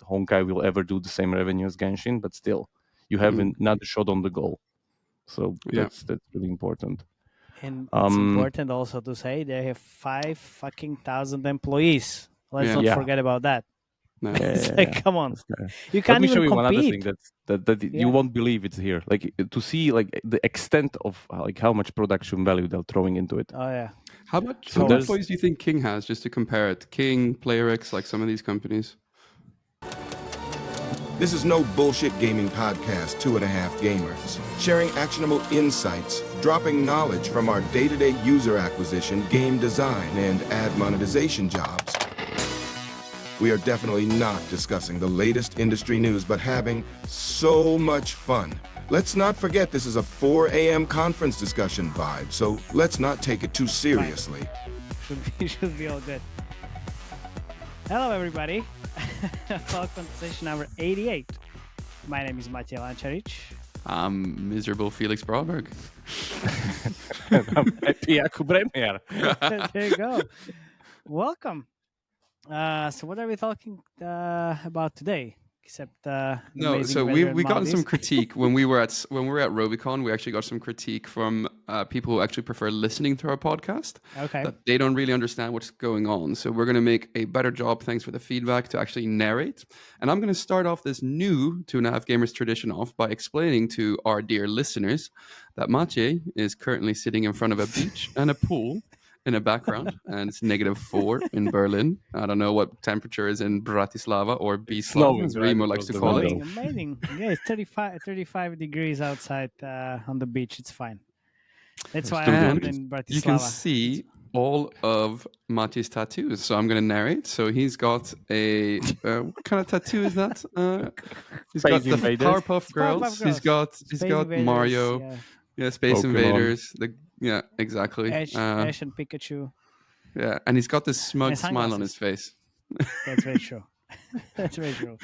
Honkai will ever do the same revenue as Genshin, but still, you have another shot on the goal. So that's really important. And it's important also to say they have 5,000 employees. Let's not forget about that. No. Come on, you Let can't me even show you compete. one other thing that you won't believe it's here. Like to see like the extent of like how much production value they're throwing into it. Oh yeah. How many employees do you think King has, just to compare it? King, PlayerX, like some of these companies. This is no bullshit gaming podcast, 2.5 gamers, sharing actionable insights, dropping knowledge from our day-to-day user acquisition, game design, and ad monetization jobs. We are definitely not discussing the latest industry news, but having so much fun. Let's not forget this is a 4 a.m. conference discussion vibe, so let's not take it too seriously. Should be all good. Hello, everybody. Welcome to session number 88. My name is Matej Lancaric. I'm miserable Felix Braberg. I'm happy Jakub Remiar. There you go. Welcome. So what are we talking about today? Except no, so we got some critique when we were at Robicon. We actually got some critique from people who actually prefer listening to our podcast. Okay, that they don't really understand what's going on. So we're going to make a better job. Thanks for the feedback to actually narrate. And I'm going to start off this new 2.5 Gamers tradition off by explaining to our dear listeners that Matej is currently sitting in front of a beach and a pool in a background, and it's -4 in Berlin. I don't know what temperature is in Bratislava or Bislav, as Remo likes to call it. Amazing. Yeah, it's 35 degrees outside on the beach. It's fine. That's why I'm in Bratislava. You can see all of Matej's tattoos. So I'm going to narrate. So he's got a what kind of tattoo is that? He's got the Powerpuff Girls. He's got Invaders, Mario. Yeah, Space Pokemon. Invaders. Yeah, exactly. Ash and Pikachu. Yeah, and he's got this smug smile on his face. That's very true. That's very true.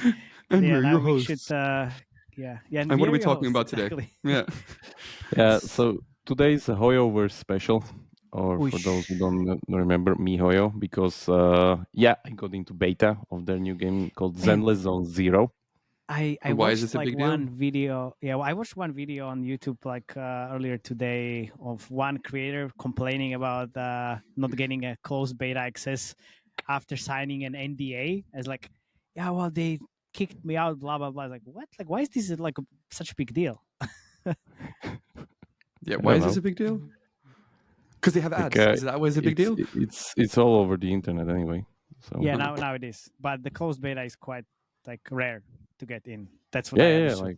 And we're your hosts. And what are we talking about today? Exactly. Yeah. So today is a HoYoverse special, or for those who don't remember, MiHoYo, because I got into beta of their new game called Zenless Zone Zero. I watched one video. Yeah, I watched one video on YouTube earlier today of one creator complaining about not getting a closed beta access after signing an NDA. As they kicked me out, blah blah blah. Like what? Like why is this such a big deal? Yeah, why is this a big deal? Because they have ads. Is that why it's a big deal? It's all over the internet anyway. So yeah, now it is. But the closed beta is quite rare to get in. That's what I understood.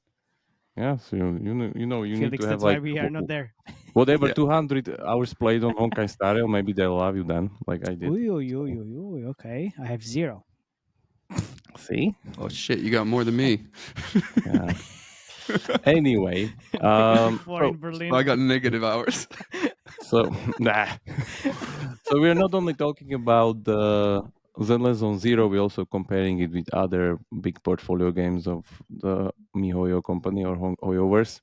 So you Felix, need to have that's why we are not there. Whatever 200 hours played on Honkai Star Rail, maybe they'll love you then, like I did. Okay, I have 0. See? Oh shit, you got more than me. Yeah. Anyway, in Berlin. I got negative hours. So So we're not only talking about the Zenless Zone Zero, we're also comparing it with other big portfolio games of the MiHoYo company or HoYoverse,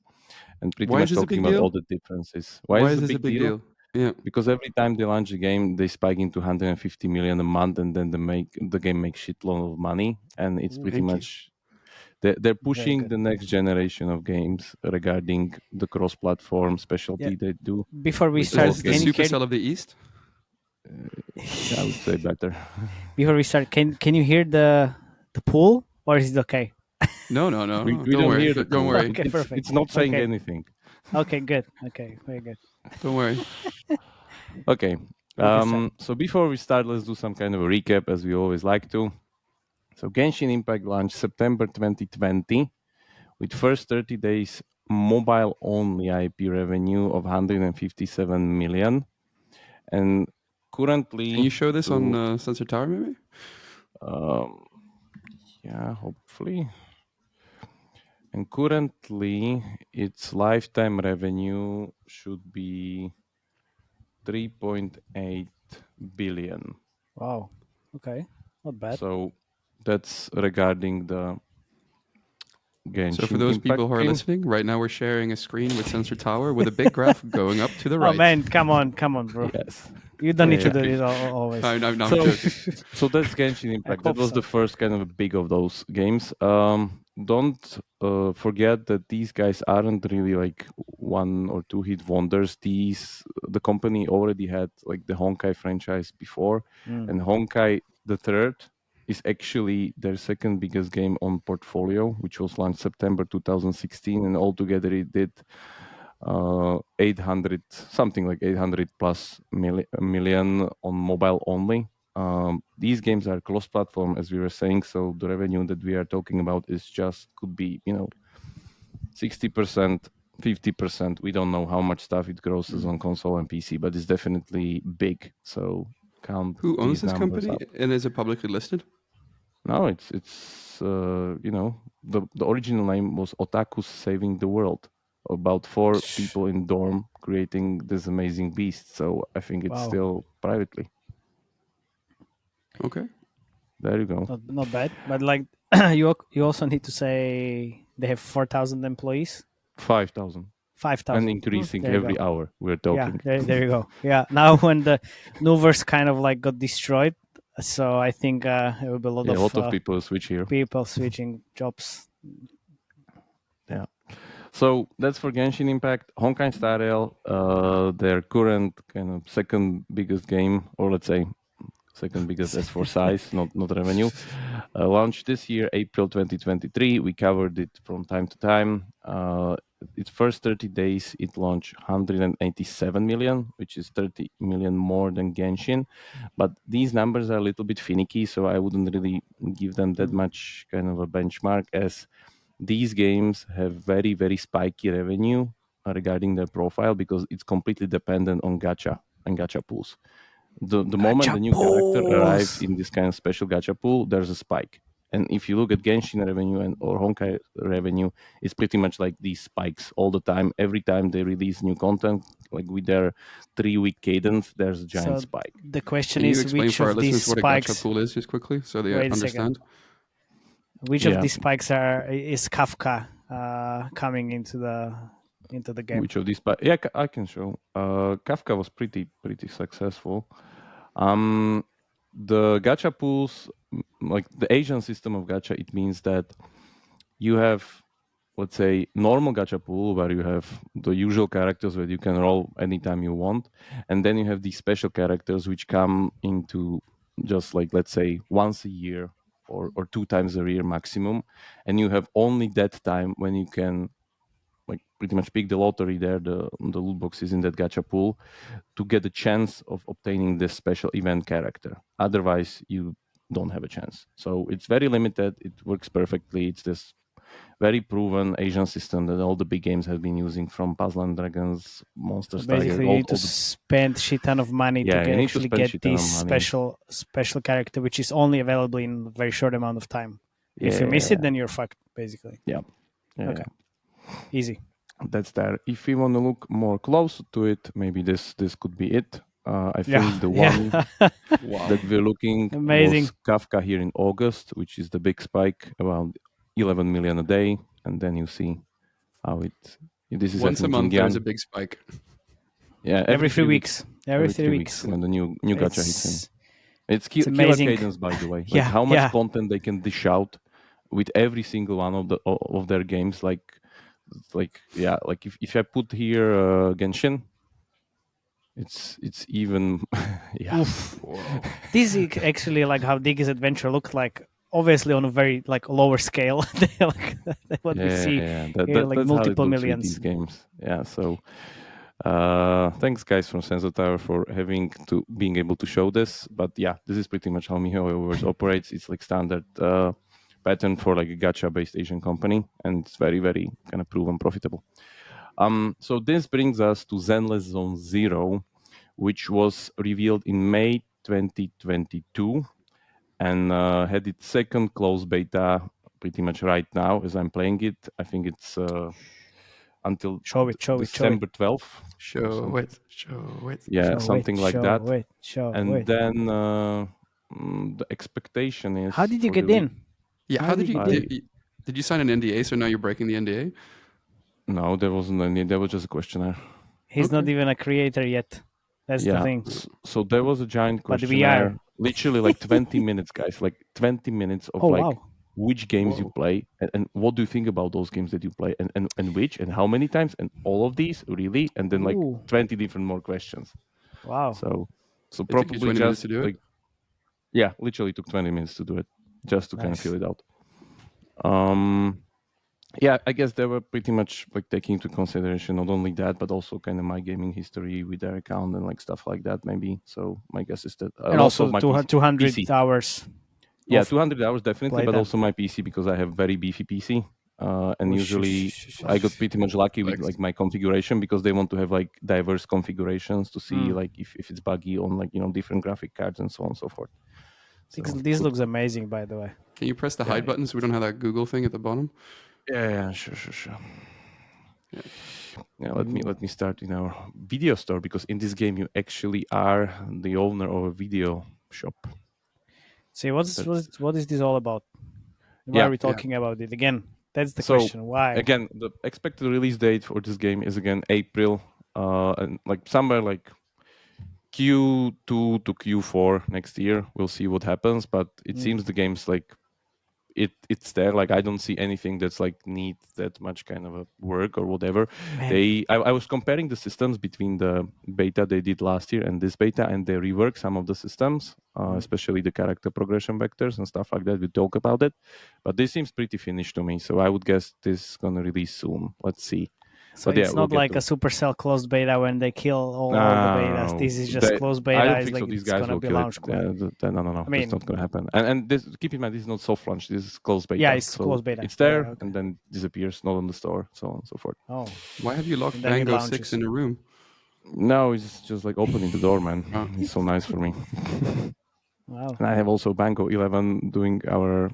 and pretty much talking about all the differences. Why is this a big deal? Yeah, because every time they launch a game, they spike into 150 million a month, and then the game makes shitload of money, and it's pretty much they're pushing the next generation of games regarding the cross-platform specialty they do. Before we start, the Supercell of the East. I would say better. Before we start, can you hear the pool, or is it okay? No. We don't worry. Don't worry. Okay, perfect. It's not saying anything. Okay, good. Okay, very good. Don't worry. Okay. So before we start, let's do some kind of a recap, as we always like to. So Genshin Impact launched September 2020 with first 30 days mobile-only IP revenue of 157 million. And currently... Can you show this on Sensor Tower, maybe? Yeah, hopefully. And currently, its lifetime revenue should be 3.8 billion. Wow. Okay. Not bad. So that's regarding the Genshin. So for those people who are listening, right now we're sharing a screen with Sensor Tower with a big graph going up to the right. Oh man, come on, bro. Yes. You don't need to do it always. I'm joking. So that's Genshin Impact. That was the first kind of big of those games. Don't forget that these guys aren't really like one or two hit wonders. The company already had like the Honkai franchise before, and Honkai the third is actually their second biggest game on portfolio, which was launched September 2016, and altogether it did 800 something like 800 plus million on mobile only. These games are cross-platform, as we were saying, so the revenue that we are talking about is just could be 60%, 50%. We don't know how much stuff it grosses on console and PC, but it's definitely big. So count. Who owns these this company, up. and is it publicly listed? No, it's the original name was Otakus Saving the World. About 4 people in dorm creating this amazing beast. So I think it's still privately. Okay. There you go. Not bad, but like you also need to say they have 4,000 employees. 5,000. 5,000. And increasing every hour. We're talking. Yeah, there you go. Yeah. Now when the Nuverse kind of like got destroyed, so I think there will be a lot of people switch here. People switching jobs. Yeah. So that's for Genshin Impact. Honkai Star Rail, their current kind of second biggest game, or let's say second biggest as for size, not revenue. Launched this year, April 2023. We covered it from time to time. Its first 30 days, it launched 187 million, which is 30 million more than Genshin. But these numbers are a little bit finicky, so I wouldn't really give them that much kind of a benchmark, as these games have very, very spiky revenue regarding their profile, because it's completely dependent on gacha and gacha pools. The moment the new character arrives in this kind of special gacha pool, there's a spike. And if you look at Genshin revenue or Honkai revenue, it's pretty much like these spikes all the time. Every time they release new content, like with their 3-week cadence, there's a giant spike. The question Can is, you explain which for our of these listeners spikes? What a gacha pool is, just quickly, so they understand? Which of these spikes is Kafka coming into the game? Which of these spikes? Yeah, I can show. Kafka was pretty successful. The gacha pools, like the Asian system of gacha, it means that you have, let's say, normal gacha pool where you have the usual characters where you can roll anytime you want, and then you have these special characters which come into just like, let's say, once a year or 2 times a year maximum, and you have only that time when you can like pretty much pick the lottery there, the loot boxes in that gacha pool, to get a chance of obtaining this special event character. Otherwise, you don't have a chance. So it's very limited. It works perfectly. It's this very proven Asian system that all the big games have been using, from Puzzle and Dragons, Monster Tiger. Basically, you need to spend shit ton of money to get this special character, which is only available in a very short amount of time. If you miss it, then you're fucked, basically. Yeah. Okay. Easy. That's there. If we want to look more close to it, maybe this could be it. I think the one that we're looking was Kafka here in August, which is the big spike, around 11 million a day, and then you see how this is once a month. There's a big spike. Yeah, every 3 weeks. Every 3 weeks when the new gacha hits in. It's killer cadence, by the way. Like how much content they can dish out with every single one of their games. Like if I put here Genshin, it's even This is actually like how Diggy's Adventure looked like. Obviously on a very like lower scale. What we see here, like that's multiple how it millions. These games. Yeah. So thanks guys from Sensor Tower for being able to show this. But yeah, this is pretty much how HoYoverse operates. It's like standard pattern for like a gacha-based Asian company, and it's very, very kind of proven profitable. So this brings us to Zenless Zone Zero, which was revealed in May 2022 and had its second closed beta pretty much right now as I'm playing it. I think it's until December 12th. Show it. Yeah, something like that. Then the expectation is... How did you get in? Yeah, how did you did you sign an NDA, so now you're breaking the NDA? No, there wasn't any. There was just a questionnaire. He's not even a creator yet. That's the thing. So there was a giant But questionnaire, literally like 20 minutes, guys, like 20 minutes of which games you play and what do you think about those games that you play and which and how many times and all of these really and then like 20 different more questions. Wow. So it probably took you 20 minutes to do like, it? Yeah, literally took 20 minutes to do it just to kind of fill it out. Yeah, I guess they were pretty much like taking into consideration not only that, but also kind of my gaming history with their account and like stuff like that, maybe. So my guess is that, and also my 200 PC. hours. Yeah, 200 hours definitely, but also my PC because I have very beefy PC, and usually I got pretty much lucky with like my configuration because they want to have like diverse configurations to see like if it's buggy on like different graphic cards and so on and so forth. So, this looks amazing, by the way. Can you press the hide button so we don't have that Google thing at the bottom? Yeah, sure. Yeah, let me start in our video store because in this game you actually are the owner of a video shop. So what is this all about? Why are we talking about it again? That's the question. Why? Again, the expected release date for this game is again April, and like somewhere like Q2 to Q4 next year. We'll see what happens, but it seems the game's like it's there. Like I don't see anything that's like need that much kind of a work or whatever. I was comparing the systems between the beta they did last year and this beta, and they rework some of the systems, especially the character progression vectors and stuff like that. We talk about it, but this seems pretty finished to me. So I would guess this is gonna release soon. Let's see. So but it's not like a Supercell closed beta when they kill all the betas. This is just closed beta. I don't think like so. These guys will kill it. No. I mean, it's not going to happen. And this, keep in mind, this is not soft launch. This is closed beta. Yeah, it's closed beta. It's there and then disappears, not on the store, so on and so forth. Oh, why have you locked Bango 6 in a room? No, he's just like opening the door, man. He's so nice for me. Wow. And I have also Bango 11 doing our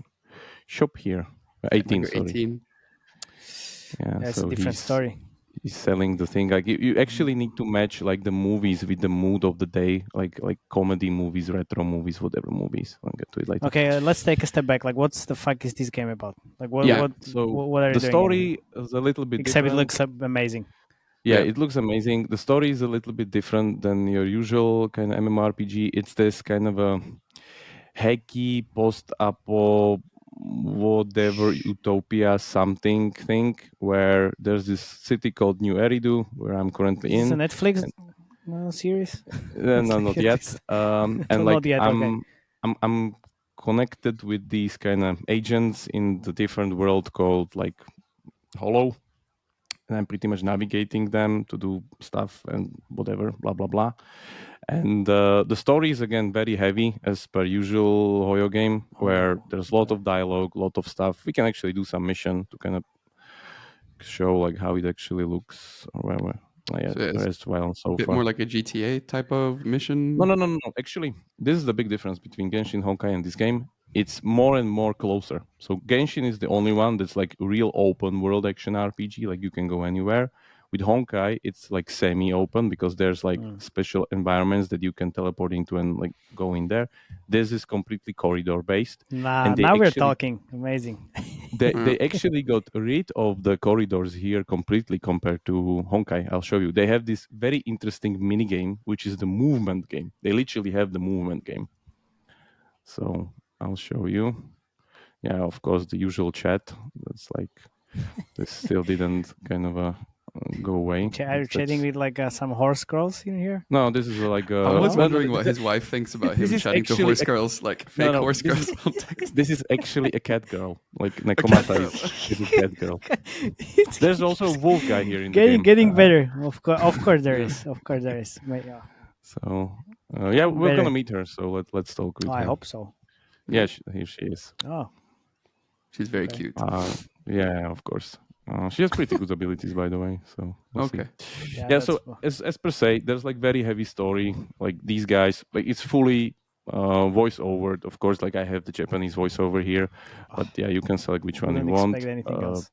shop here. 18, sorry. 18. Yeah, that's a different story. He's selling the thing. Like you actually need to match like the movies with the mood of the day, like comedy movies, retro movies, whatever movies. I'll get to it later. Okay, let's take a step back. Like, what's the fuck is this game about? Like, what are you doing? The story is a little bit except different. It looks amazing. Yeah, it looks amazing. The story is a little bit different than your usual kind of MMORPG. It's this kind of a hacky post-apo whatever utopia something thing where there's this city called New Eridu where I'm currently in. Is it a Netflix series? No, not yet. And like not yet, I'm connected with these kind of agents in the different world called like Hollow, and I'm pretty much navigating them to do stuff and whatever, blah blah blah. And the story is again very heavy as per usual Hoyo game, where there's a lot of dialogue, a lot of stuff. We can actually do some mission to kind of show like how it actually looks. Or a bit more like a GTA type of mission. No. Actually, this is the big difference between Genshin, Honkai, and this game. It's more and more closer. So Genshin is the only one that's like real open world action RPG, like you can go anywhere. With Honkai, it's like semi-open because there's like special environments that you can teleport into and like go in there. This is completely corridor-based. Now we're talking. Amazing. They actually got rid of the corridors here completely compared to Honkai. I'll show you. They have this very interesting mini game, which is the movement game. They literally have the movement game. So I'll show you. Yeah, of course, the usual chat. That's like, this still didn't kind of go away. Are you chatting with like some horse girls in here? No, this is like I was wondering what his wife thinks about him chatting to horse girls, like fake horse girls on text. This is actually a cat girl. Like Nekomata is a cat girl. There's also a wolf guy here in the game. Getting better. Of course there is. Of course there is. Yeah. So yeah, we're gonna meet her. So let's talk with her. I hope so. Yeah, here she is. Oh, she's very cute. Yeah, of course. She has pretty good abilities, by the way. So we'll okay. See. Yeah. So as per se, there's like very heavy story. Like these guys, like it's fully voiceover. Of course, like I have the Japanese voiceover here, but yeah, you can select which one you want. Anything else.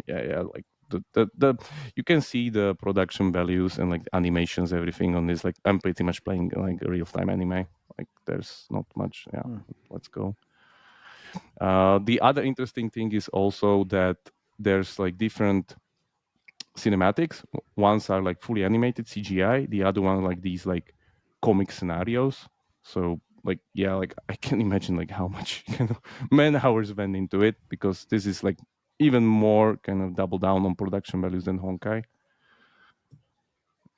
Yeah. Like the you can see the production values and like animations, everything on this. Like I'm pretty much playing like a real time anime. Like there's not much. Yeah. Let's go. The other interesting thing is also that there's like different cinematics. Ones are like fully animated CGI. The other one like these like comic scenarios. So like I can imagine like how much kind of man hours went into it, because this is like even more kind of double down on production values than Honkai.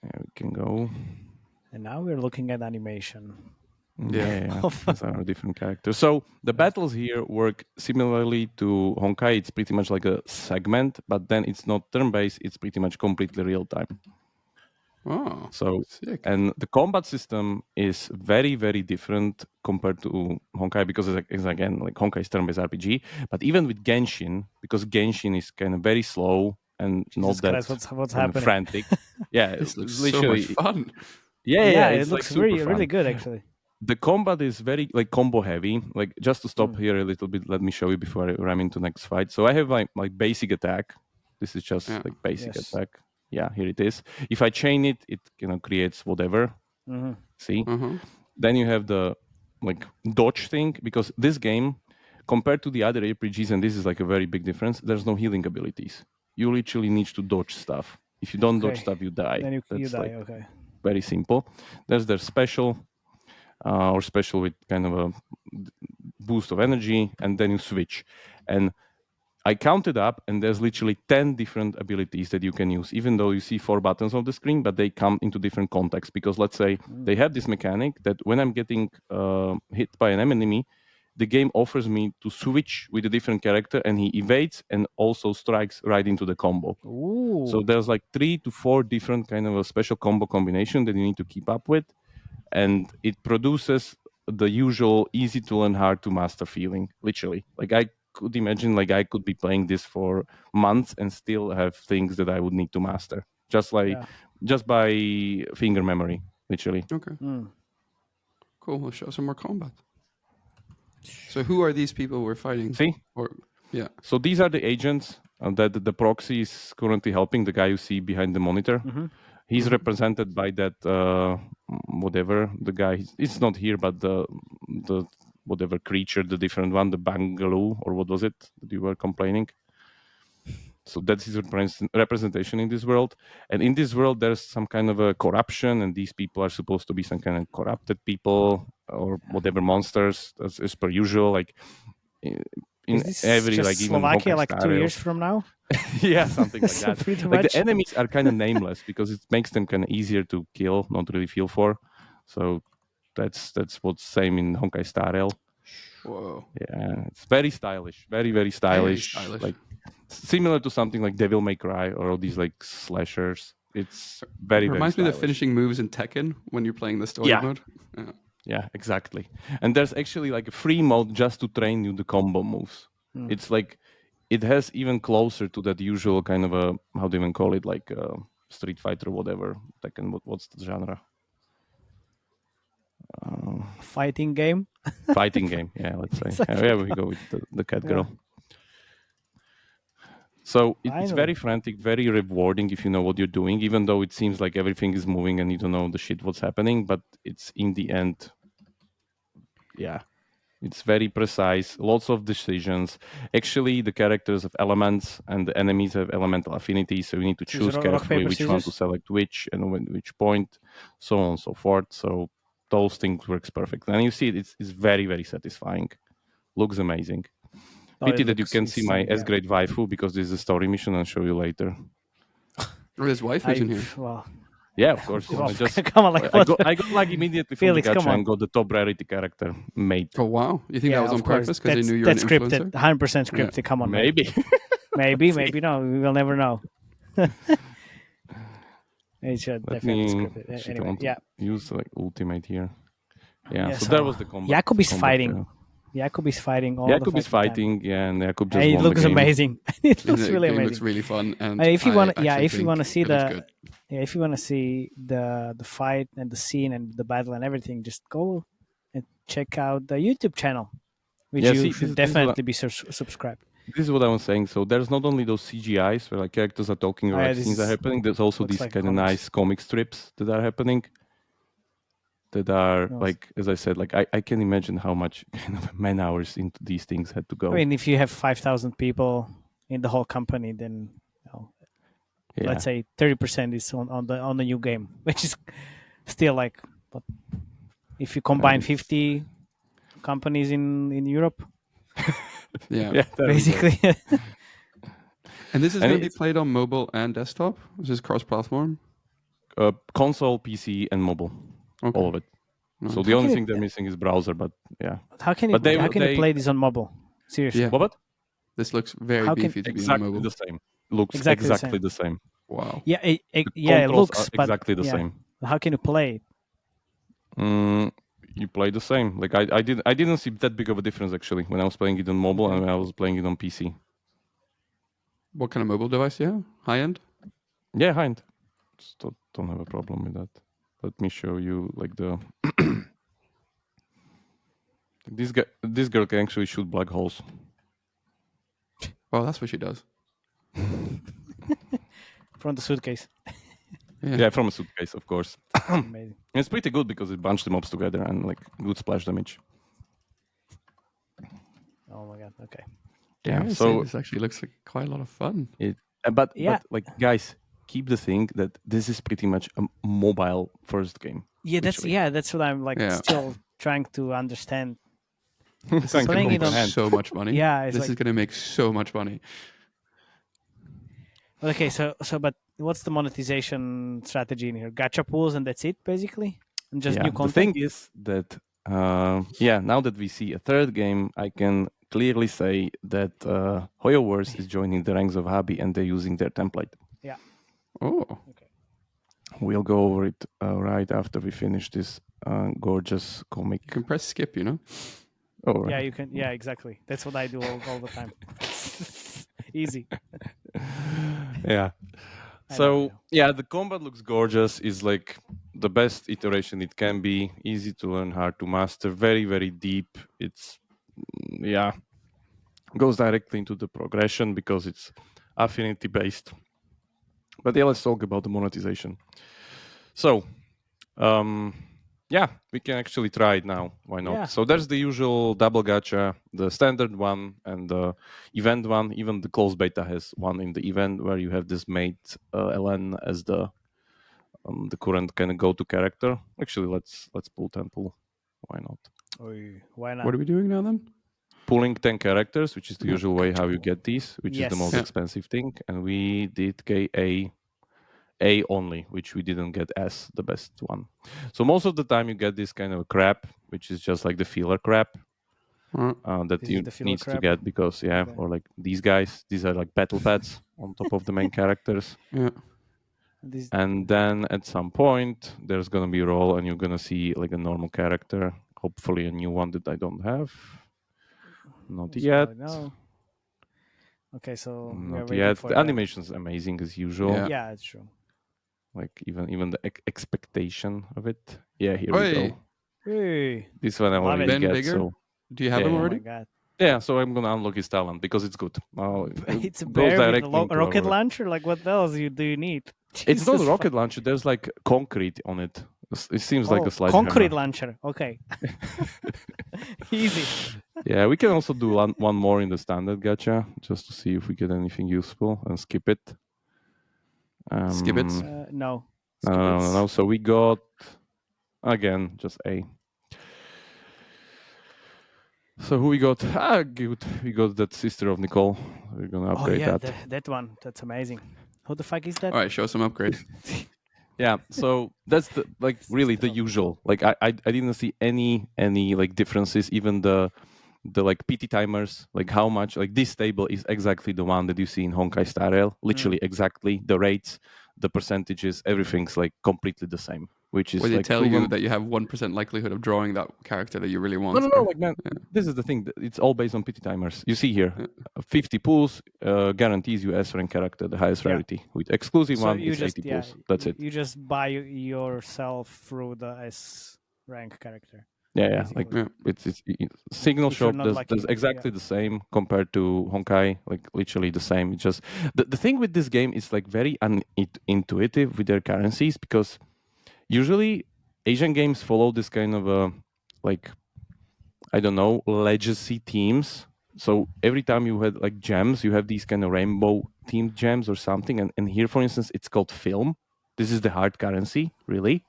Yeah, we can go. And now we're looking at animation. Yeah. These are different characters. So the battles here work similarly to Honkai. It's pretty much like a segment, but then it's not turn-based. It's pretty much completely real-time. Oh, so sick. And the combat system is very, very different compared to Honkai, because it's again like Honkai is turn-based RPG. But even with Genshin, because Genshin is kind of very slow and Jesus not that Christ, what's happening? frantic. Yeah, This looks literally so much fun. Yeah, it it's looks like really good actually. The combat is very like combo heavy. Like, just to stop here a little bit, let me show you before I ram into next fight. So I have my basic attack. This is just like basic attack. Yeah, here it is. If I chain it, it creates whatever. See? Then you have the like dodge thing, because this game, compared to the other RPGs, and this is like a very big difference, there's no healing abilities. You literally need to dodge stuff. If you don't dodge stuff, you die. Then you die. Like Okay. very simple. There's their special. Or special with kind of a boost of energy, and then you switch. And I counted up, and there's literally 10 different abilities that you can use, even though you see 4 buttons on the screen, but they come into different contexts. Because let's say they have this mechanic that when I'm getting hit by an enemy, the game offers me to switch with a different character, and he evades and also strikes right into the combo. Ooh. So there's like 3 to 4 different kind of a special combo combination that you need to keep up with. And it produces the usual easy to learn, hard to master feeling, literally. Like, I could imagine like I could be playing this for months and still have things that I would need to master, just by finger memory, literally. Okay. Cool. We'll show some more combat. So who are these people we're fighting? See? So these are the agents that the proxy is currently helping, the guy you see behind the monitor. He's represented by that whatever, the guy, it's not here, but the whatever creature, the different one, the Bangaloo, or what was it that you were complaining? So that's his representation in this world. And in this world, there's some kind of a corruption, and these people are supposed to be some kind of corrupted people or whatever monsters, as per usual. Like in every just like even Slovakia like Honkai 2 years from now. Yeah, something like that. Pretty like much. The enemies are kind of nameless because it makes them kind of easier to kill, not really feel for. So that's what's same in Honkai Star Rail. Whoa. Yeah, it's very stylish, very, very stylish. Very stylish. Like similar to something like Devil May Cry or all these like slashers. It's very, reminds very me of the finishing moves in Tekken when you're playing the story mode. Yeah, exactly. And there's actually like a free mode just to train you the combo moves. It's like it has even closer to that usual kind of a, how do you even call it, like Street Fighter or whatever. Tekken, what's the genre? Fighting game. Fighting game, yeah, let's say. Yeah, we go with the cat girl. So it's very frantic, very rewarding if you know what you're doing, even though it seems like everything is moving and you don't know the shit what's happening, but it's in the end, it's very precise, lots of decisions. Actually, the characters have elements and the enemies have elemental affinities, so you need to choose carefully which one to select which and which point, so on and so forth. So those things works perfect. And you see it's very, very satisfying. Looks amazing. Pity that you can see my S-grade waifu, because this is a story mission. I'll show you later. There's waifus in here. Well, yeah, of course. Well, I got like immediately from Felix, the gacha and got the top rarity character made. Oh wow! You think that was on purpose because they knew you were that's an scripted, influencer? 100% scripted. Come on, maybe, maybe no. We will never know. It's definitely scripted. Anyway, use like ultimate here. Yeah, so so that was the combat. Jakub is fighting. Jakub is fighting all Jakub is fighting, and Jakub just and won it looks the game. amazing. It looks really game amazing. Looks really fun. And if you want, if you want to see if you want to see the fight and the scene and the battle and everything, just go and check out the YouTube channel, which you should definitely be subscribed. This is what I was saying. So there's not only those CGIs where like characters are talking or scenes are happening. There's also these like kind of nice comic strips that are happening. That are like, as I said, like I can imagine how much kind of man hours into these things had to go. I mean, if you have 5,000 people in the whole company, then let's say 30% is on the new game, which is still like, what, if you combine 50 companies in Europe, Yeah, basically. And this is going to be played on mobile and desktop. This is cross-platform. Console, PC, and mobile, all of it. Nice. So the only thing they're missing is browser, but yeah. How can you play this on mobile? Seriously, what? This looks very beefy to be on mobile. Exactly the same. Looks exactly the same. Wow. Yeah, it looks exactly the same. How can you play it? You play the same. Like I didn't see that big of a difference actually when I was playing it on mobile and when I was playing it on PC. What kind of mobile device do you have? High end? Yeah, high end. Just don't have a problem with that. Let me show you like the. This girl can actually shoot black holes. Oh, that's what she does. From the suitcase. Yeah, from a suitcase, of course. Amazing. It's pretty good because it bunched the mobs together and like good splash damage. Oh my god! Okay. Yeah, so this actually looks like quite a lot of fun. But like guys, keep the thing that this is pretty much a mobile first game. Yeah, that's what I'm like still trying to understand. Playing it on so much money. Yeah, this is going to make so much money. Okay, so but what's the monetization strategy in here? Gacha pools and that's it basically, and just new content. The thing is that now that we see a third game, I can clearly say that HoYoverse is joining the ranks of Hobby and they're using their template. Yeah. Oh. Okay. We'll go over it right after we finish this gorgeous comic. You can press skip, you know. Oh, right. Yeah, you can. Yeah, exactly. That's what I do all the time. Easy. Yeah. So the combat looks gorgeous. Is like the best iteration it can be. Easy to learn, hard to master. Very, very deep. It's goes directly into the progression because it's affinity based. But let's talk about the monetization. So, we can actually try it now. Why not? Yeah. So there's the usual double gacha, the standard one, and the event one. Even the closed beta has one in the event where you have this mate Ellen as the current kind of go-to character. Actually, let's pull Temple. Why not? Why not? What are we doing now then? Pulling 10 characters, which is the usual way how you get these, which is the most expensive thing. And we did A only, which we didn't get S, the best one. So most of the time you get this kind of crap, which is just like the filler crap that you need to get because, or like these guys, these are like battle pads on top of the main characters. Yeah. And then at some point, there's going to be a roll and you're going to see like a normal character, hopefully a new one that I don't have. Not yet. No. Okay, so not yet. The animation is amazing as usual. Yeah, it's true. Like even the expectation of it. Yeah, here we go. Hey. This one I already get. So do you have him already? Oh my god. Yeah, so I'm gonna unlock his talent because it's good. It's a bear with a rocket launcher. Like what else do you need? It's not a rocket launcher. There's like concrete on it. It seems like a sledgehammer. Concrete launcher. Okay. Easy. Yeah, we can also do one more in the standard gacha just to see if we get anything useful and skip it. Skip it? No. No. So we got again just A. So who we got? Good. We got that sister of Nicole. We're gonna upgrade that. That one. That's amazing. Who the fuck is that? All right, show some upgrades. Yeah, so that's the really the usual. Like I didn't see any like differences. Even the like PT timers, like how much like this table is exactly the one that you see in Honkai Star Rail. Literally exactly the rates, the percentages, everything's like completely the same. Which is they like tell you that you have 1% likelihood of drawing that character that you really want. No, like man, this is the thing. It's all based on PT timers. You see here, 50 pools guarantees you S rank character, the highest rarity. With exclusive one, it's 80 pools. That's it. You just buy yourself through the S rank character. Yeah. Like it's Signal Shop does exactly the same compared to Honkai. Like literally the same. It's just the thing with this game is like very unintuitive with their currencies because usually Asian games follow this kind of like I don't know legacy themes so every time you had like gems, you have these kind of rainbow themed gems or something. And here, for instance, it's called film. This is the hard currency, really.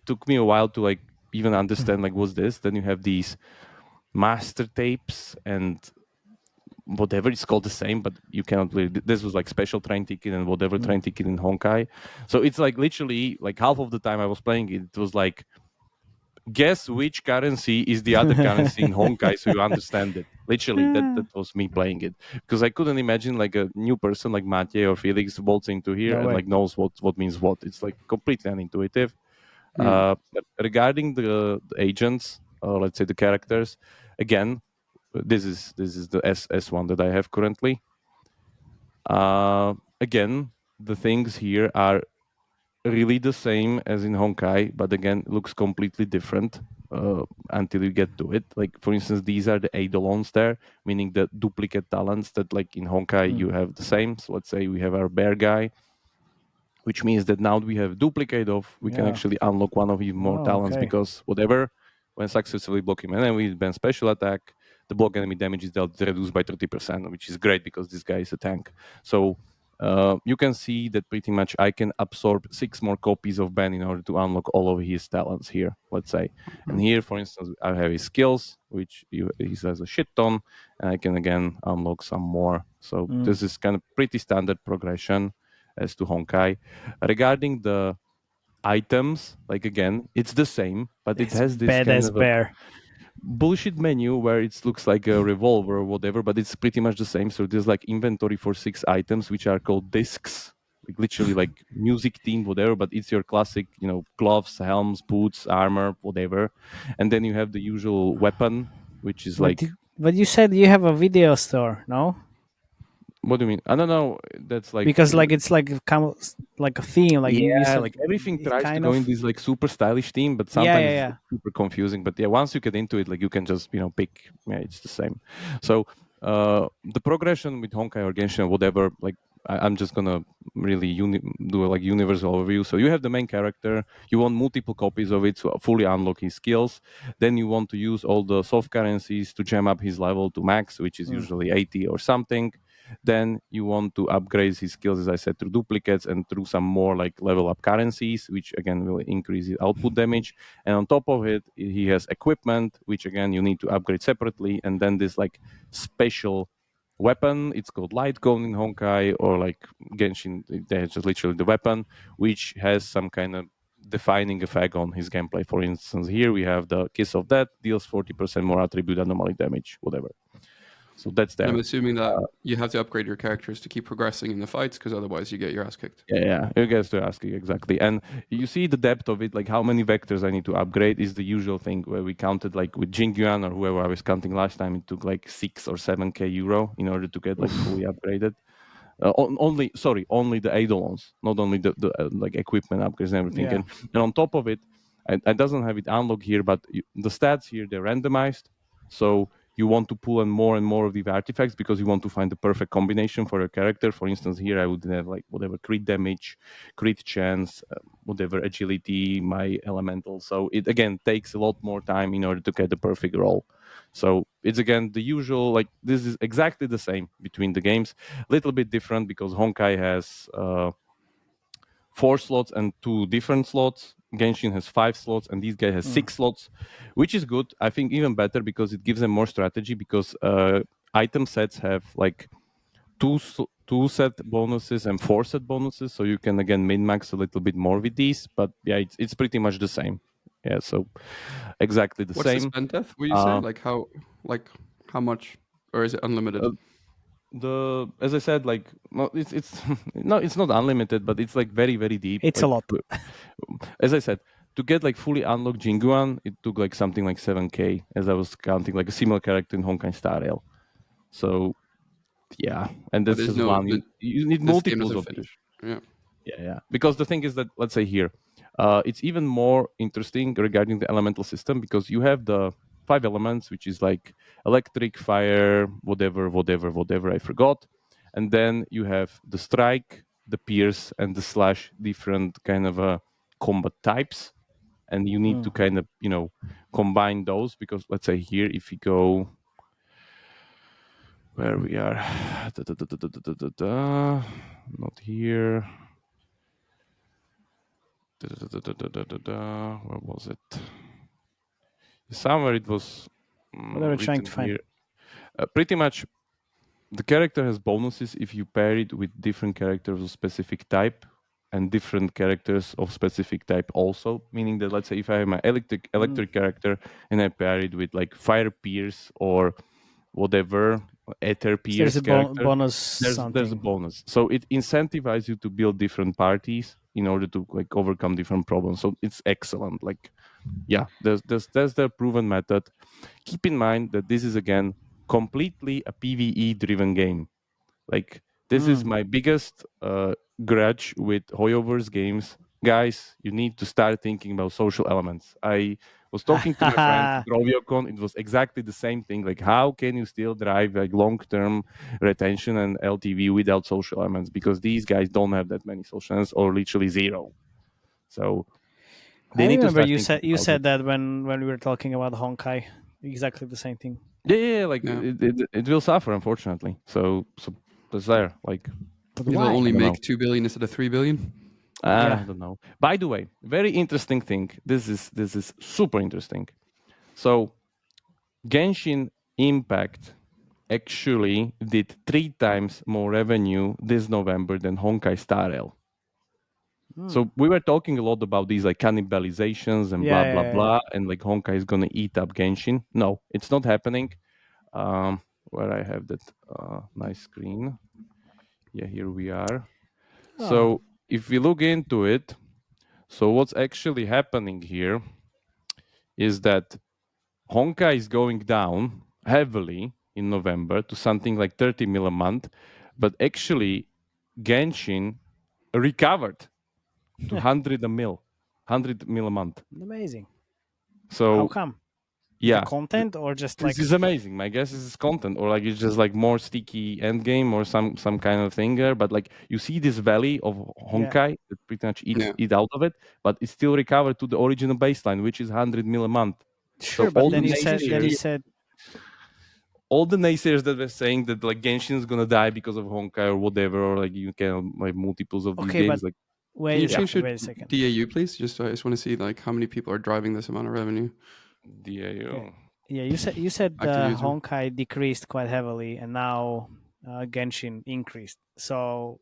Took me a while to like even understand like what's this. Then you have these master tapes and whatever, it's called the same, but you cannot really, this was like special train ticket and whatever train ticket in Honkai. So it's like literally like half of the time I was playing it, it was like, guess which currency is the other currency in Honkai, so you understand it. Literally, that was me playing it, because I couldn't imagine like a new person like Matej or Felix waltzing to here and like knows what means what. It's like completely unintuitive. But regarding the agents, or let's say the characters, again, this is the S1 that I have currently. Again, the things here are really the same as in Honkai, but again, looks completely different until you get to it. Like, for instance, these are the eidolons there, meaning the duplicate talents that, like in Honkai, you have the same. So let's say we have our bear guy, which means that now we have duplicate of, we can actually unlock one of his more talents, because whatever, when successfully blocking an enemy, ban special attack, the block enemy damage is reduced by 30%, which is great because this guy is a tank. So you can see that pretty much I can absorb 6 more copies of Ben in order to unlock all of his talents here, let's say. And here, for instance, I have his skills, which he has a shit ton, and I can again unlock some more. So this is kind of pretty standard progression as to Honkai. Regarding the items, like again, it's the same, but it has this kind of a bullshit menu where it looks like a revolver or whatever, but it's pretty much the same. So there's like inventory for 6 items, which are called discs, like literally like music theme, whatever, but it's your classic, you know, gloves, helms, boots, armor, whatever. And then you have the usual weapon, which is like... But you said you have a video store, no? What do you mean? I don't know. That's like, because like it's like like a theme, like yeah, you said, like everything tries to go in this like super stylish theme, but sometimes it's like, super confusing. But yeah, once you get into it, like you can just pick. Yeah, it's the same. So the progression with Honkai or Genshin or whatever, like I'm just gonna really do a like universal overview. So you have the main character. You want multiple copies of it to fully unlock his skills. Then you want to use all the soft currencies to jam up his level to max, which is usually 80 or something. Then you want to upgrade his skills, as I said, through duplicates and through some more like level up currencies, which again will increase his output damage. And on top of it, he has equipment, which again you need to upgrade separately. And then this like special weapon, it's called Light Cone in Honkai, or like Genshin, that's just literally the weapon, which has some kind of defining effect on his gameplay. For instance, here we have the Kiss of Death, deals 40% more attribute anomaly damage, whatever. So that's there. I'm assuming that you have to upgrade your characters to keep progressing in the fights, because otherwise you get your ass kicked. Yeah, you get to ask exactly. And you see the depth of it, like how many vectors I need to upgrade is the usual thing where we counted like with Jingyuan or whoever I was counting last time, it took like 6 or 7k euro in order to get like fully upgraded. Only the eidolons, not only the like equipment upgrades and everything. And on top of it, I doesn't have it unlocked here, but the stats here, they're randomized. So you want to pull in more and more of these artifacts because you want to find the perfect combination for your character. For instance, here I would have like whatever crit damage, crit chance, whatever agility, my elemental. So it again takes a lot more time in order to get the perfect roll. So it's again the usual, like this is exactly the same between the games. A little bit different because Honkai has 4 slots and 2 different slots. Genshin has 5 slots, and this guy has 6 slots, which is good. I think even better because it gives them more strategy, because item sets have like 2 set bonuses and 4 set bonuses, so you can again min-max a little bit more with these. But yeah, it's pretty much the same. Yeah, so exactly the What's same. What's the spend death, would you say? Like how much, or is it unlimited? As I said, like, well, it's no, it's not unlimited, but it's like very, very deep. It's like, a lot. As I said, to get like fully unlocked Jinguan, it took like something like 7k, as I was counting like a similar character in Honkai Star Rail. So yeah, and this is one. You need multiples of these. Yeah. Because the thing is that, let's say here, it's even more interesting regarding the elemental system, because you have the 5 elements, which is like electric, fire, whatever, I forgot. And then you have the strike, the pierce, and the slash, different kind of combat types. And you need to kind of, combine those, because let's say here, if you go... where we are. Not here. Where was it? Somewhere it was. What are we trying to find? Here. Pretty much, the character has bonuses if you pair it with different characters of specific type and different characters of specific type also. Meaning that, let's say, if I have my electric character and I pair it with like Fire Pierce or whatever Ether Pierce, there's a bonus. There's a bonus. So it incentivizes you to build different parties in order to like overcome different problems. So it's excellent. Like, yeah, there's the proven method. Keep in mind that this is again completely a PvE driven game. Like, this is my biggest grudge with HoYoverse games. Guys, you need to start thinking about social elements. I was talking to my friend Groviocon. It was exactly the same thing. Like, how can you still drive like long-term retention and LTV without social elements? Because these guys don't have that many social elements, or literally zero. So they need to start. You said that when we were talking about Honkai, exactly the same thing. Yeah. It will suffer, unfortunately. So that's there. Like, it'll only make 2 billion instead of 3 billion. I don't know. By the way, very interesting thing. This is super interesting. So Genshin Impact actually did 3 times more revenue this November than Honkai Star Rail. So we were talking a lot about these like cannibalizations and blah, and like Honkai is gonna eat up Genshin. No, it's not happening. Where I have that nice screen. Yeah, here we are. So if we look into it, so what's actually happening here is that Honkai is going down heavily in November to something like 30 mil a month, but actually Genshin recovered to 100 mil a month. Amazing. So how come? Yeah, the content or just like this is amazing. My guess is content, or like it's just like more sticky end game or some kind of thing there. But like you see this valley of Honkai that pretty much eat out of it, but it's still recovered to the original baseline, which is 100 mil a month. Sure, so but then you said all the naysayers that were saying that like Genshin is gonna die because of Honkai or whatever, or like you can like multiples of these games. Like, wait a second. DAU, please. I just want to see like how many people are driving this amount of revenue. DAU. Okay. Yeah, you said Honkai decreased quite heavily, and now Genshin increased. So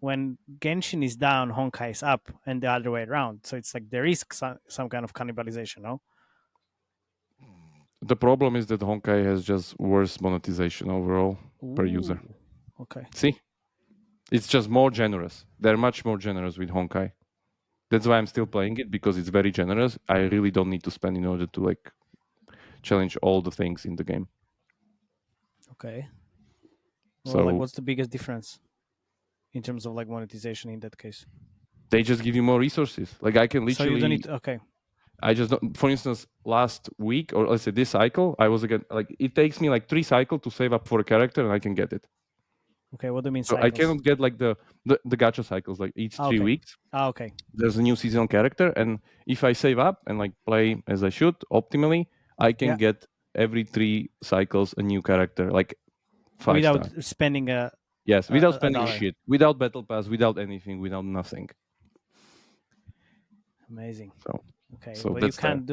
when Genshin is down, Honkai is up, and the other way around. So it's like there is some kind of cannibalization, no? The problem is that Honkai has just worse monetization overall per user. Okay. See? It's just more generous. They're much more generous with Honkai. That's why I'm still playing it, because it's very generous. I really don't need to spend in order to like challenge all the things in the game. Okay. Well, so like what's the biggest difference in terms of like monetization in that case? They just give you more resources. Like I can literally... So you don't need to, okay. I just don't, for instance, last week, or let's say this cycle, I was again, like it takes me like 3 cycles to save up for a character and I can get it. Okay, what do you mean so cycles? I cannot get like the gacha cycles, like each 3 weeks. Okay. There's a new seasonal character, and if I save up and like play as I should optimally, I can get every 3 cycles a new character, like 5 without stars. Spending a... Yes, without spending shit, without battle pass, without anything, without nothing. Amazing. Okay, so well,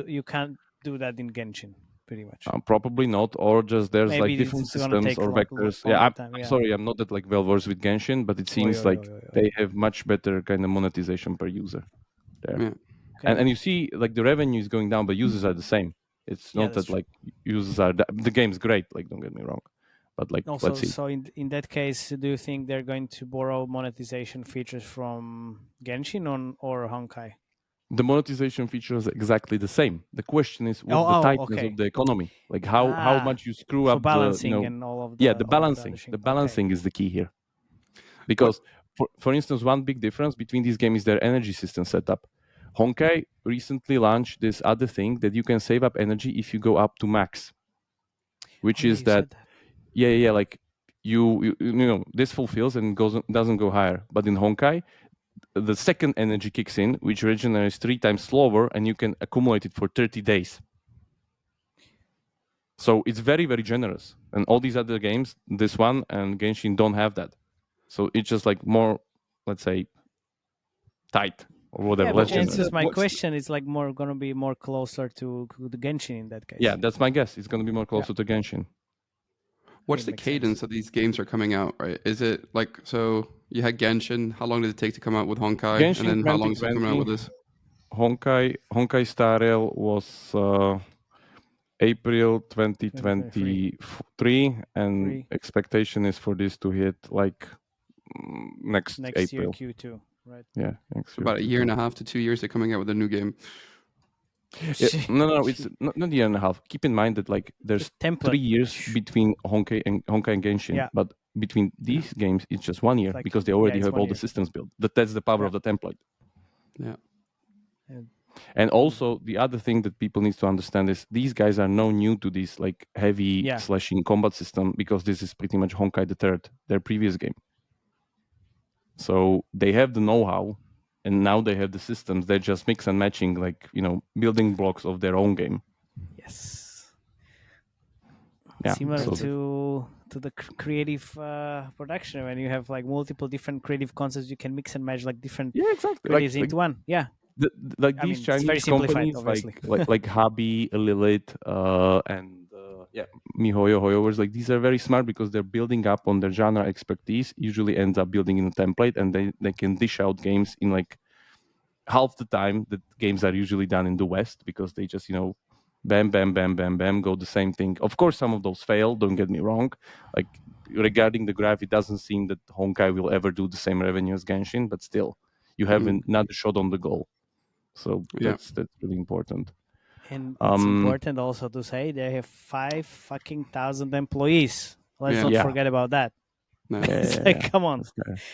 you can't do that in Genshin, pretty much. Probably not, or just there's maybe like different systems or vectors. I'm sorry, I'm not that like well versed with Genshin, but it seems they have much better kind of monetization per user there. Yeah. Okay. And you see like the revenue is going down, but users are the same. It's not that like users are the game's great. Like don't get me wrong, but like also, let's see. So in that case, do you think they're going to borrow monetization features from Genshin or Honkai? The monetization feature is exactly the same. The question is what's the tightness of the economy? Like how much you screw up balancing and all of the... the balancing. The balancing is the key here. Because for instance, one big difference between these games is their energy system setup. Honkai recently launched this other thing that you can save up energy if you go up to max. Which is that like you know this fulfills and doesn't go higher. But in Honkai, the second energy kicks in, which regenerates 3 times slower, and you can accumulate it for 30 days. So it's very, very generous. And all these other games, this one and Genshin don't have that. So it's just like more, let's say, tight or whatever. Yeah, Let's but just answers my question. It's like more going to be more closer to the Genshin in that case. Yeah, that's my guess. It's going to be more closer to Genshin. What's the cadence of these games are coming out, right? Is it like, so you had Genshin, how long did it take to come out with Honkai? Genshin and then how long is it coming out with this? Honkai Star Rail was April 2023, and expectation is for this to hit like next April. Year Q2, right? Yeah, next year. About a year and a half to 2 years, they're coming out with a new game. No, it's not a year and a half. Keep in mind that like there's 3 years between Honkai and Genshin, but between these games it's just 1 year, like, because they already have all the systems built. That's the power of the template. Yeah. And also the other thing that people need to understand is these guys are no new to this like heavy slashing combat system, because this is pretty much Honkai the Third, their previous game. So they have the know-how, and now they have the systems. They're just mix and matching, like, you know, building blocks of their own game. Yes. Yeah. Similar to the creative production, when you have like multiple different creative concepts, you can mix and match like different creatives into one. Yeah. These Chinese companies like Hobby, Lilith, and MiHoYo, HoYoverse, like these are very smart because they're building up on their genre expertise. Usually ends up building in a template, and they can dish out games in like half the time that games are usually done in the West, because they just, you know, bam, bam, bam, bam, bam, go the same thing. Of course, some of those fail. Don't get me wrong. Like regarding the graph, it doesn't seem that Honkai will ever do the same revenue as Genshin, but still, you have another shot on the goal. So that's really important. And it's important also to say they have 5,000 employees. Let's not forget about that. No. Like, come on,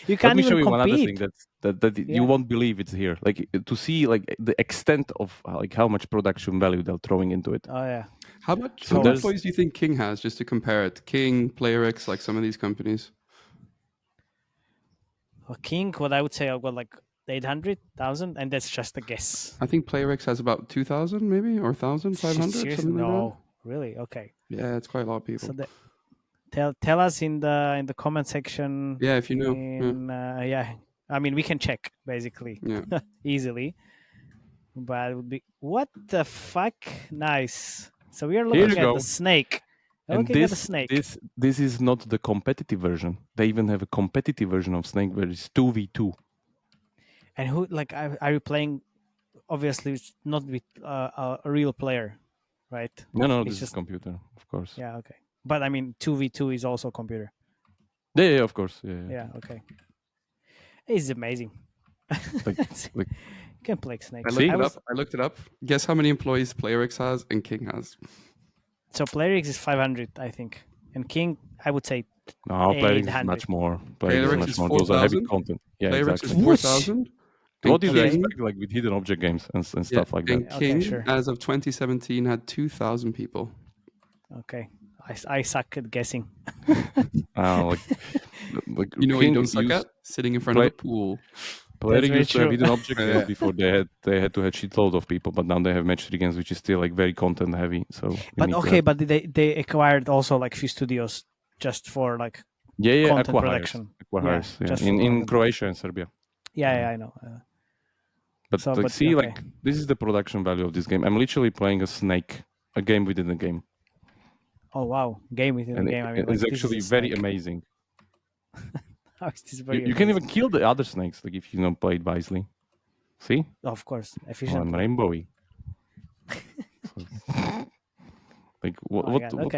you can't Let me even show you compete. one other thing that you won't believe it's here. Like to see like the extent of like how much production value they're throwing into it. Oh yeah. How many employees do you think King has, just to compare it? King, PlayerX, like some of these companies. Well, King, what I would say, I've got like 800,000, and that's just a guess. I think PlayerX has about 2,000 maybe, or 1,500. Something like that. Really? Okay. Yeah, it's quite a lot of people. So tell us in the comment section. Yeah, if you know. I mean, we can check basically easily. But it would be, what the fuck? Nice. So we are looking at the snake. And this is not the competitive version. They even have a competitive version of Snake where it's 2v2. And who, like, are you playing? Obviously, it's not with a real player, right? No, this is computer, of course. Yeah, okay. But I mean, 2v2 is also computer. Yeah, of course. Yeah, okay. It's amazing. Like, you can play Snake. I looked it up. Guess how many employees PlayerX has and King has? So PlayerX is 500, I think. And King, I would say no, PlayerX is much more. PlayerX is 4,000? Those are heavy content. Yeah, PlayerX exactly. is 4,000? What did you expect, like with hidden object games and stuff like that? And King, as of 2017, had 2,000 people. Okay, I suck at guessing. Like you know what you don't suck at? Sitting in front of a pool. PlayerX used to have hidden object games before they had to have shitload of people, but now they have match 3 games, which is still like very content heavy. So, but they acquired also like few studios just for like content production. In Croatia and Serbia. Yeah, I know. This is the production value of this game. I'm literally playing a Snake, a game within a game. Oh wow, game within a game. I mean, it's actually very amazing. How is this very you can even kill the other snakes, like if you play it wisely. See? Of course, efficiently. Rainbowy. Like what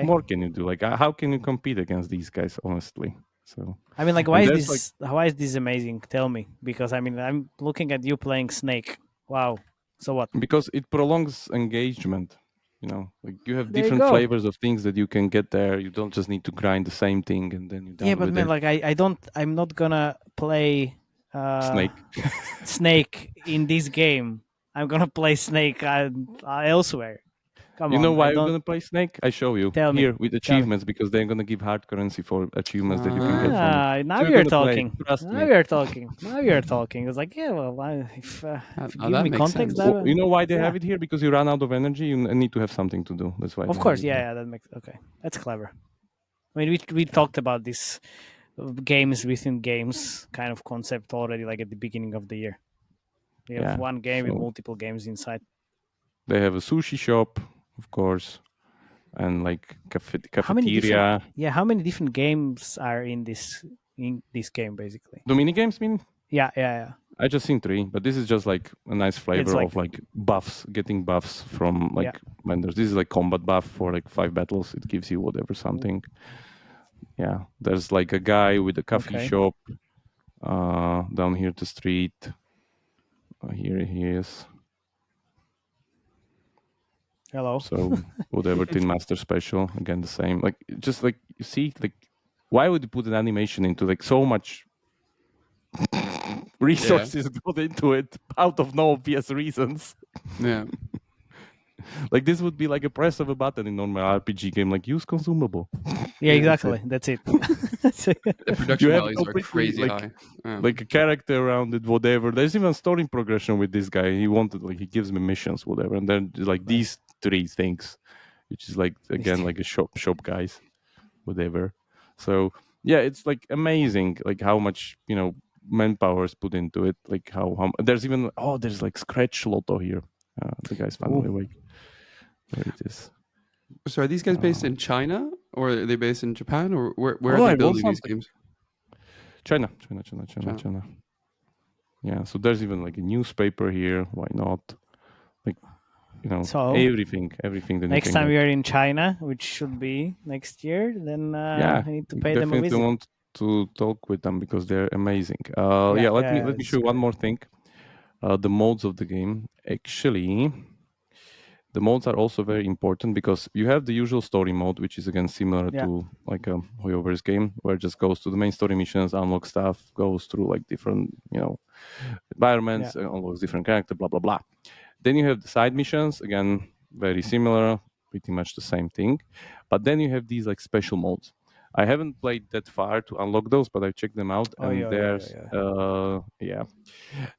more can you do? Like how can you compete against these guys? Honestly. So I mean, like, why is this amazing? Tell me, because I mean, I'm looking at you playing Snake. Wow. So what? Because it prolongs engagement. You know, like you have different flavors of things that you can get there. You don't just need to grind the same thing and then you done. Yeah, but man, like I'm not gonna play Snake in this game. I'm gonna play Snake elsewhere. Come you know on, why we're gonna play Snake? I show you Tell here me. with achievements because they're gonna give hard currency for achievements that you can get from it. Now So we we're are gonna play, talking. trust Now me. we are talking. Now we are talking. It's like, yeah, well, if you give that me makes context, sense. that You know why they have it here? Because you run out of energy and need to have something to do. That's why. of course, yeah, that makes okay. That's clever. I mean, we talked about this games within games kind of concept already, like at the beginning of the year. We have one game with multiple games inside. They have a sushi shop, of course, and like cafeteria. How many different games are in this game basically? The mini games mean? Yeah. I just seen 3, but this is just like a nice flavor of like buffs, getting buffs from like vendors. This is like combat buff for like 5 battles. It gives you whatever something. Yeah, there's like a guy with a coffee shop down here the street. Here he is. Hello. So whatever Tin Master special, again the same. Like just like you see, like why would you put an animation into like so much resources got into it out of no obvious reasons? Yeah. Like this would be like a press of a button in normal RPG game, like use consumable. Yeah, exactly. That's it. The production values are crazy like, high. Like a character around it, whatever. There's even story progression with this guy. He wanted like he gives me missions, whatever, and then like these 3 things, which is like again like a shop guys, whatever. So yeah, it's like amazing, like how much manpower is put into it. Like how there's even there's like scratch lotto here. The guy's finally awake. There it is. So are these guys based in China or are they based in Japan or where are they building these games? China. Yeah, so there's even like a newspaper here. Why not? Like, so everything that next time we are in China, which should be next year, then I need to pay them a visit. Definitely want to talk with them because they're amazing. Let me show you one more thing. The modes of the game. Actually, the modes are also very important because you have the usual story mode, which is again similar to like a HoYoverse game, where it just goes to the main story missions, unlock stuff, goes through like different environments, unlocks different character, blah blah blah. Then you have the side missions, again very similar, pretty much the same thing. But then you have these like special modes. I haven't played that far to unlock those, but I checked them out, and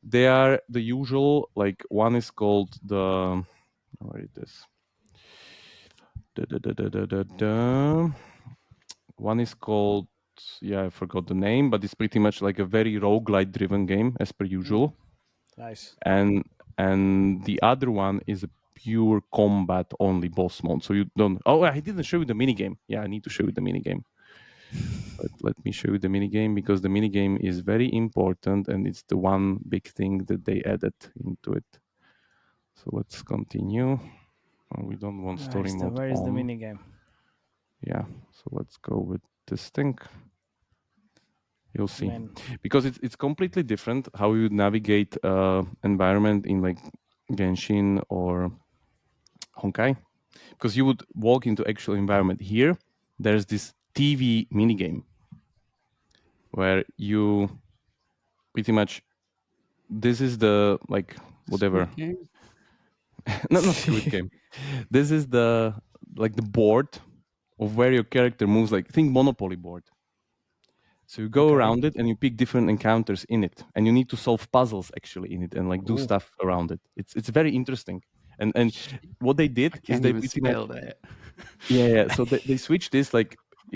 they are the usual. Like one is called the where it is. One is called I forgot the name, but it's pretty much like a very roguelite driven game as per usual. Nice. And the other one is a pure combat only boss mode. So you don't. Oh, I didn't show you the minigame. Yeah, I need to show you the minigame. But let me show you the minigame because the minigame is very important and it's the one big thing that they added into it. So let's continue. We don't want story mode. Where is the minigame? Yeah, so let's go with this thing. You'll see. Because it's completely different how you navigate environment in like Genshin or Honkai. Because you would walk into actual environment. Here, there's this TV minigame where you pretty much, this is the like whatever. Not Squid Game. This is the like the board of where your character moves, like think Monopoly board. So you go around it and you pick different encounters in it, and you need to solve puzzles actually in it and like do stuff around it. It's very interesting. And what they did is they spell that. So they switched this, like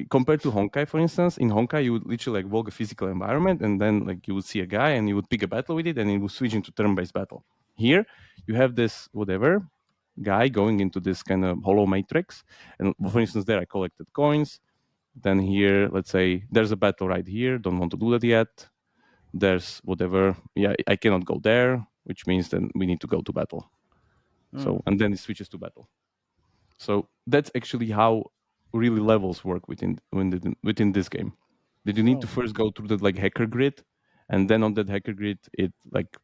compared to Honkai, for instance. In Honkai, you would literally like walk a physical environment, and then like you would see a guy, and you would pick a battle with it, and it would switch into turn-based battle. Here, you have this whatever guy going into this kind of hollow matrix, and for instance, there I collected coins. Then here, let's say there's a battle right here. Don't want to do that yet. There's whatever. Yeah, I cannot go there, which means then we need to go to battle. So and then it switches to battle. So that's actually how really levels work within this game. That you need to first go through the like hacker grid, and then on that hacker grid, it like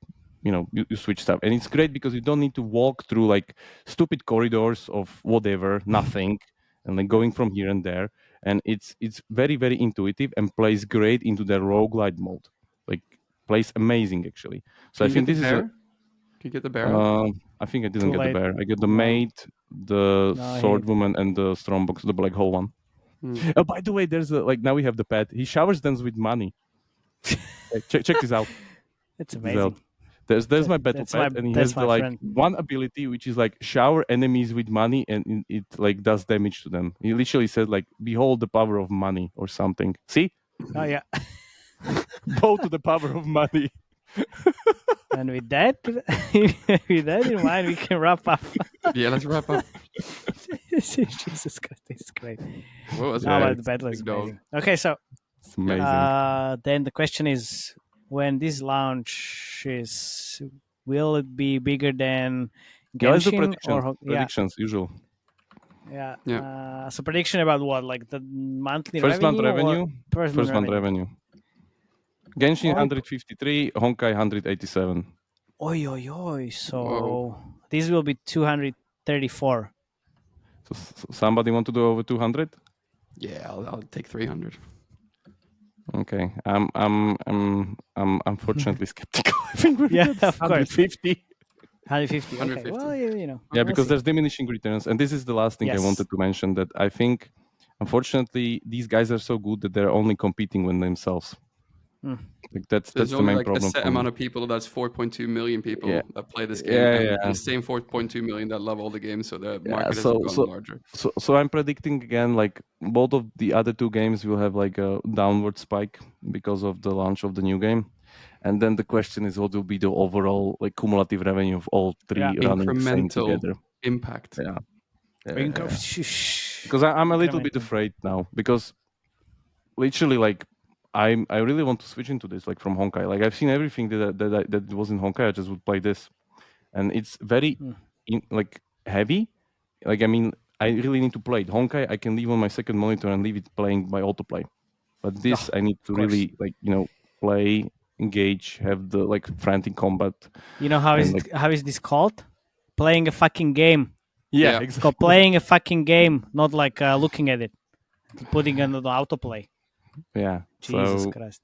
you switch stuff, and it's great because you don't need to walk through like stupid corridors of whatever, nothing, and like going from here and there. And it's very very intuitive and plays great into the roguelite mode. Like plays amazing actually. So I think this is Can you get the bear? I think I didn't get the bear. I get the maid, sword woman and the strongbox, the black hole one. Oh, by the way, there's now we have the pet. He showers them with money. check this out. It's amazing. There's my battle pet, and he has the one ability which is like shower enemies with money, and it like does damage to them. He literally says like, "Behold the power of money" or something. See? Oh yeah. Bow to the power of money. And with that in mind, we can wrap up. Yeah, let's wrap up. Jesus Christ, it's great. What was the battle is amazing. Okay, so it's amazing. Then the question is, when this launches, will it be bigger than Genshin? Predictions, usual. Yeah. So prediction about what? Like the monthly first revenue? Month revenue? First month revenue. Genshin 153, Honkai 187. Oi. So this will be 234. So somebody want to do over 200? Yeah, I'll take 300. Okay, I'm unfortunately skeptical. I think we're of course. 150. 150. Okay. Well, you know. Yeah, because there's diminishing returns, and this is the last thing I wanted to mention. That I think, unfortunately, these guys are so good that they're only competing with themselves. Like that's the main problem. There's a set amount of people. That's 4.2 million people that play this game. And the same 4.2 million that love all the games. So the market has gone larger. So I'm predicting again, like both of the other two games will have like a downward spike because of the launch of the new game. And then the question is, what will be the overall like cumulative revenue of all three running the same together? Impact. Because I'm a little bit afraid now, because literally like I really want to switch into this, like from Honkai. Like I've seen everything that was in Honkai. I just would play this, and it's very like heavy. Like I mean, I really need to play it. Honkai, I can leave on my second monitor and leave it playing by autoplay. But this, I need to really like play, engage, have the like frantic combat. You know how is this called? Playing a fucking game. Yeah, exactly. It's called playing a fucking game, not like looking at it, putting it on the autoplay. Yeah. Jesus Christ.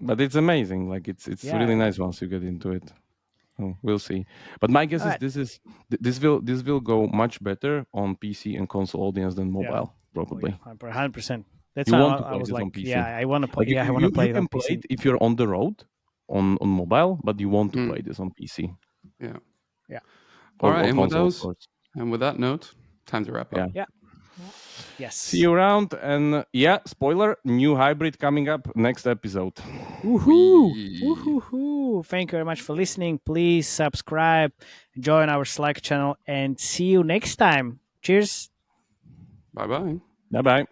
But it's amazing. Like it's really nice once you get into it. We'll see. But my guess is this will go much better on PC and console audience than mobile, probably. 100%. That's you why want to I play was this like, on PC. Yeah, I want to play. I want to play it on PC. You can play it if you're on the road on mobile, but you want to play this on PC. Yeah. All right, and with that note, time to wrap up. Yeah. Yes. See you around, and spoiler, new hybrid coming up next episode. Woohoo! Woohoo! Thank you very much for listening. Please subscribe, join our Slack channel, and see you next time. Cheers. Bye-bye. Bye-bye.